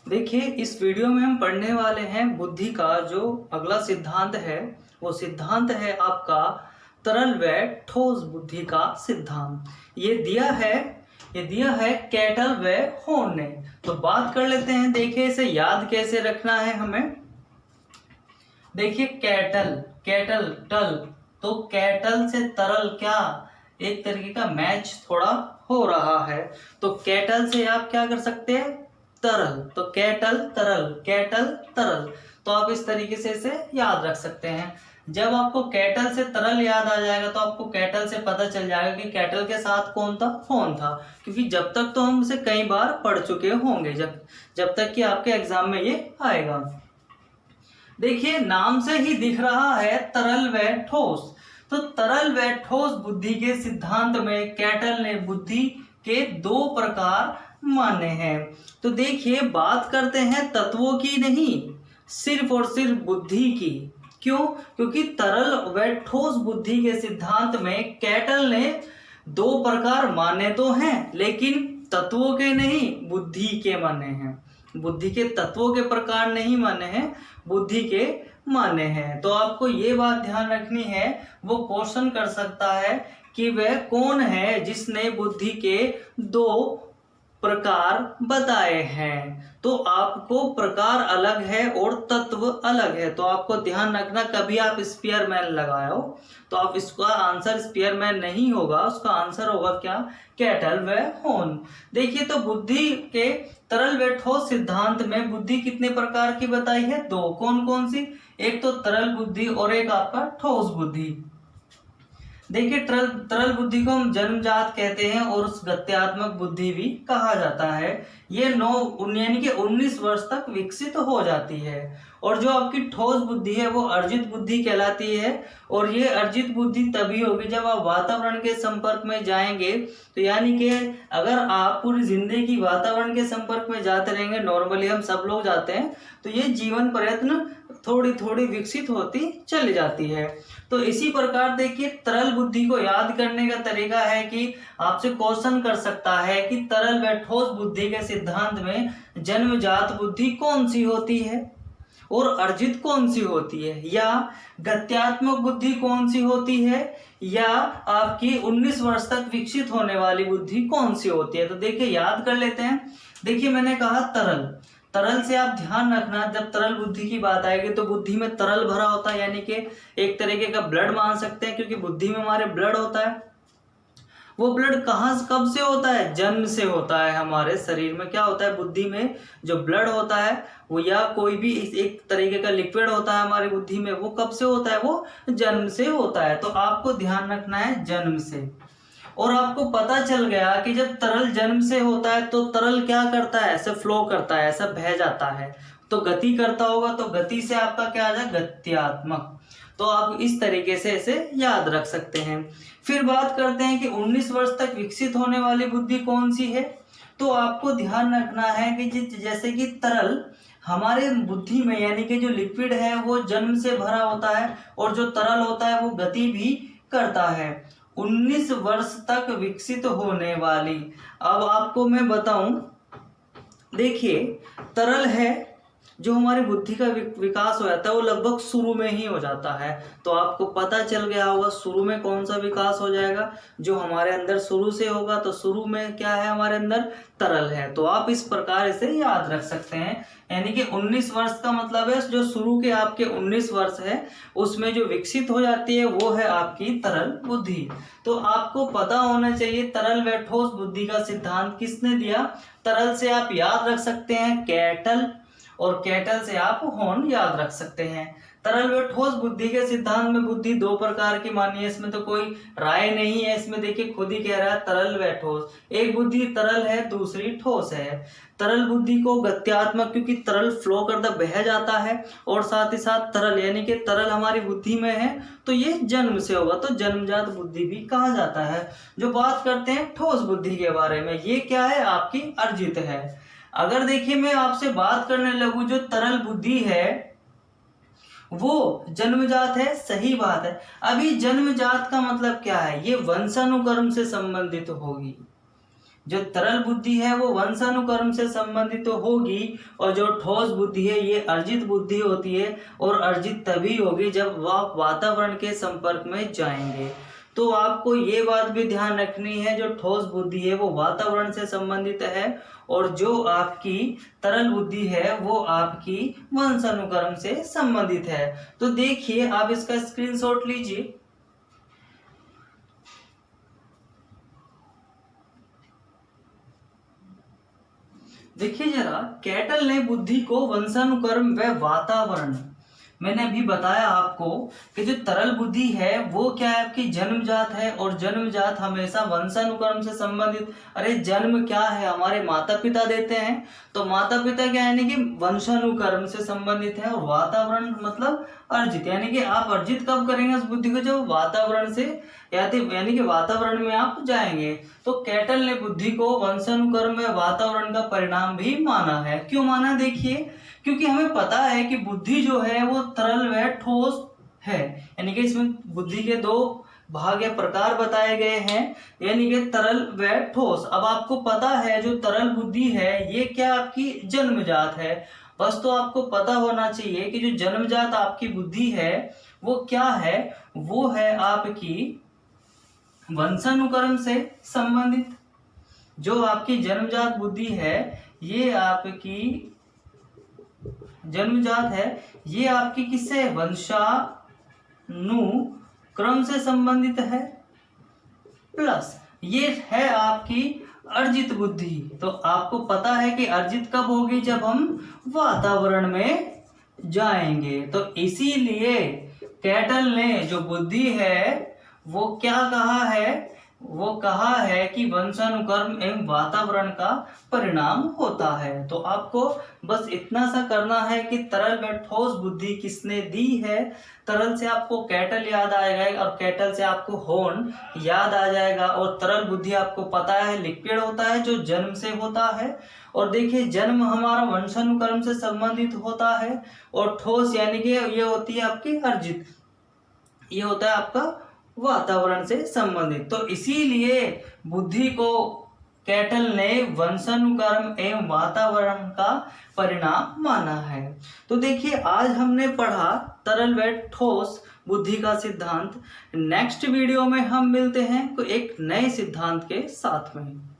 देखिए, इस वीडियो में हम पढ़ने वाले हैं बुद्धि का जो अगला सिद्धांत है, वो सिद्धांत है आपका तरल व ठोस बुद्धि का सिद्धांत। ये दिया है कैटल व हॉर्न ने। तो बात कर लेते हैं, देखिए इसे याद कैसे रखना है हमें। देखिए कैटल टल, तो कैटल से तरल क्या एक तरीके का मैच थोड़ा हो रहा है। तो कैटल से आप क्या कर सकते हैं, तरल। तो कैटल तरल। तो आप इस तरीके से इसे याद रख सकते हैं। जब आपको कैटल से तरल याद आ जाएगा तो आपको कैटल से पता चल जाएगा कि कैटल के साथ कौन था, फोन था। क्योंकि जब तक तो हम इसे कई बार पढ़ चुके होंगे, जब तक कि आपके एग्जाम में ये आएगा। देखिए, नाम से ही दिख रहा है तरल व ठोस। तो तरल व ठोस बुद्धि के सिद्धांत में कैटल ने बुद्धि के दो प्रकार माने हैं। तो देखिए, बात करते हैं तत्वों की नहीं, सिर्फ और सिर्फ बुद्धि की। क्यों? क्योंकि तरल व ठोस बुद्धि के सिद्धांत में कैटल ने दो प्रकार माने तो हैं, लेकिन तत्वों के नहीं, बुद्धि के माने हैं। बुद्धि के तत्वों के प्रकार नहीं माने हैं, बुद्धि के माने हैं। तो आपको ये बात ध्यान रखनी है, वो क्वेश्चन कर सकता है कि वह कौन है जिसने बुद्धि के दो प्रकार बताए हैं। तो आपको प्रकार अलग है और तत्व अलग है। तो आपको ध्यान रखना, कभी आप स्पीयरमैन लगाओ तो आप इसका आंसर स्पीयरमैन नहीं होगा, उसका आंसर होगा क्या, कैटल व हॉर्न। देखिए, तो बुद्धि के तरल व ठोस सिद्धांत में बुद्धि कितने प्रकार की बताई है, दो। कौन कौन सी? एक तो तरल बुद्धि और एक आपका ठोस बुद्धि। देखिए, तरल बुद्धि को हम जन्मजात कहते हैं और उस गत्यात्मक बुद्धि भी कहा जाता है। ये 19 वर्ष तक विकसित हो जाती है। और जो आपकी ठोस बुद्धि है वो अर्जित बुद्धि कहलाती है। और ये अर्जित बुद्धि तभी होगी जब आप वातावरण के संपर्क में जाएंगे। तो यानी कि अगर आप पूरी जिंदगी वातावरण के संपर्क में जाते रहेंगे, नॉर्मली हम सब लोग जाते हैं, तो ये जीवन प्रयत्न थोड़ी थोड़ी विकसित होती चली जाती है। तो इसी प्रकार देखिए, तरल बुद्धि को याद करने का तरीका है कि आपसे क्वेश्चन कर सकता है कि तरल व ठोस बुद्धि के सिद्धांत में जन्मजात बुद्धि कौन सी होती है और अर्जित कौन सी होती है, या गत्यात्मक बुद्धि कौन सी होती है, या आपकी 19 वर्ष तक विकसित होने वाली बुद्धि कौन सी होती है। तो देखिए, याद कर लेते हैं। देखिए, मैंने कहा तरल से आप ध्यान रखना, जब तरल बुद्धि की बात आएगी तो बुद्धि में तरल भरा होता है, यानी कि एक तरीके का ब्लड मान सकते हैं, क्योंकि बुद्धि में हमारे ब्लड होता है। वो ब्लड कब से होता है, जन्म से होता है। हमारे शरीर में क्या होता है, बुद्धि में जो ब्लड होता है वो, या कोई भी एक तरीके का लिक्विड होता है हमारी बुद्धि में, वो कब से होता है, वो जन्म से होता है। तो आपको ध्यान रखना है जन्म से। और आपको पता चल गया कि जब तरल जन्म से होता है तो तरल क्या करता है, ऐसे फ्लो करता है, ऐसा बह जाता है, तो गति करता होगा। तो गति से आपका क्या आ जाए, गत्यात्मक। तो आप इस तरीके से इसे याद रख सकते हैं। फिर बात करते हैं कि 19 वर्ष तक विकसित होने वाली बुद्धि कौन सी है। तो आपको ध्यान रखना है कि जैसे कि तरल हमारे बुद्धि में, यानी कि जो लिक्विड है वो जन्म से भरा होता है, और जो तरल होता है वो गति भी करता है। 19 वर्ष तक विकसित होने वाली, अब आपको मैं बताऊं, देखिए तरल है, जो हमारी बुद्धि का विकास हो जाता है वो लगभग शुरू में ही हो जाता है। तो आपको पता चल गया होगा शुरू में कौन सा विकास हो जाएगा, जो हमारे अंदर शुरू से होगा। तो शुरू में क्या है, हमारे अंदर तरल है। तो आप इस प्रकार इसे याद रख सकते हैं। यानी कि 19 वर्ष का मतलब है जो शुरू के आपके 19 वर्ष है, उसमें जो विकसित हो जाती है वो है आपकी तरल बुद्धि। तो आपको पता होना चाहिए तरल व ठोस बुद्धि का सिद्धांत किसने दिया। तरल से आप याद रख सकते हैं कैटल, और कैटल से आप हॉर्न याद रख सकते हैं। तरल व ठोस बुद्धि के सिद्धांत में बुद्धि दो प्रकार की मानी है, इसमें तो कोई राय नहीं है। इसमें देखिए, खुद ही कह रहा है तरल व ठोस। एक बुद्धि तरल है, दूसरी ठोस है। तरल बुद्धि को गत्यात्मक, क्योंकि तरल फ्लो करता बह जाता है, और साथ ही साथ तरल, यानी कि तरल हमारी बुद्धि में है तो ये जन्म से होगा, तो जन्मजात बुद्धि भी कहा जाता है। जो बात करते हैं ठोस बुद्धि के बारे में, ये क्या है, आपकी अर्जित है। अगर देखिए मैं आपसे बात करने लगूं, जो तरल बुद्धि है वो जन्मजात है, सही बात है। अभी जन्मजात का मतलब क्या है, ये वंशानुक्रम से संबंधित होगी। जो तरल बुद्धि है वो वंशानुक्रम से संबंधित तो होगी, और जो ठोस बुद्धि है ये अर्जित बुद्धि होती है, और अर्जित तभी होगी जब वह वातावरण के संपर्क में जाएंगे। तो आपको ये बात भी ध्यान रखनी है, जो ठोस बुद्धि है वो वातावरण से संबंधित है, और जो आपकी तरल बुद्धि है वो आपकी वंशानुक्रम से संबंधित है। तो देखिए, आप इसका स्क्रीनशॉट लीजिए। देखिए जरा, कैटल ने बुद्धि को वंशानुक्रम व वातावरण, मैंने अभी बताया आपको कि जो तरल बुद्धि है वो क्या है, आपकी जन्मजात है, और जन्मजात हमेशा वंशानुक्रम से संबंधित। अरे जन्म क्या है, हमारे माता पिता देते हैं, तो माता पिता क्या यानी कि वंशानुक्रम से संबंधित है, और वातावरण मतलब अर्जित, यानी कि आप अर्जित कब करेंगे उस बुद्धि को, जब वातावरण से यानी कि वातावरण में आप जाएंगे। तो कैटल ने बुद्धि को वंशानुक्रम में वातावरण का परिणाम भी माना है। क्यों माना, देखिए, क्योंकि हमें पता है कि बुद्धि जो है वो तरल व ठोस है, यानी कि इसमें बुद्धि के दो भाग या प्रकार बताए गए हैं, यानी कि तरल व ठोस। अब आपको पता है जो तरल बुद्धि है ये क्या आपकी जन्मजात है, बस तो आपको पता होना चाहिए कि जो जन्मजात आपकी बुद्धि है वो क्या है, वो है आपकी वंशानुक्रम से संबंधित। जो आपकी जन्मजात बुद्धि है ये आपकी जन्मजात है, ये आपकी किससे, वंशानुक्रम से संबंधित है, प्लस ये है आपकी अर्जित बुद्धि। तो आपको पता है कि अर्जित कब होगी, जब हम वातावरण में जाएंगे। तो इसीलिए कैटल ने जो बुद्धि है वो क्या कहा है, वो कहा है कि वंशानुक्रम एवं वातावरण का परिणाम होता है। तो आपको बस इतना सा करना है कि तरल में ठोस बुद्धि किसने दी है। तरल से आपको कैटल याद आएगा, और कैटल से आपको हॉर्न याद आ जाएगा, और तरल बुद्धि आपको पता है लिक्विड होता है जो जन्म से होता है। और देखिए, जन्म हमारा वंशानुक्रम से संबंधित होता है, और ठोस यानी कि ये होती है आपकी अर्जित, ये होता है आपका वातावरण से संबंधित। तो इसीलिए बुद्धि को कैटल ने वंशानुक्रम एवं वातावरण का परिणाम माना है। तो देखिए, आज हमने पढ़ा तरल व ठोस बुद्धि का सिद्धांत। नेक्स्ट वीडियो में हम मिलते हैं एक नए सिद्धांत के साथ में।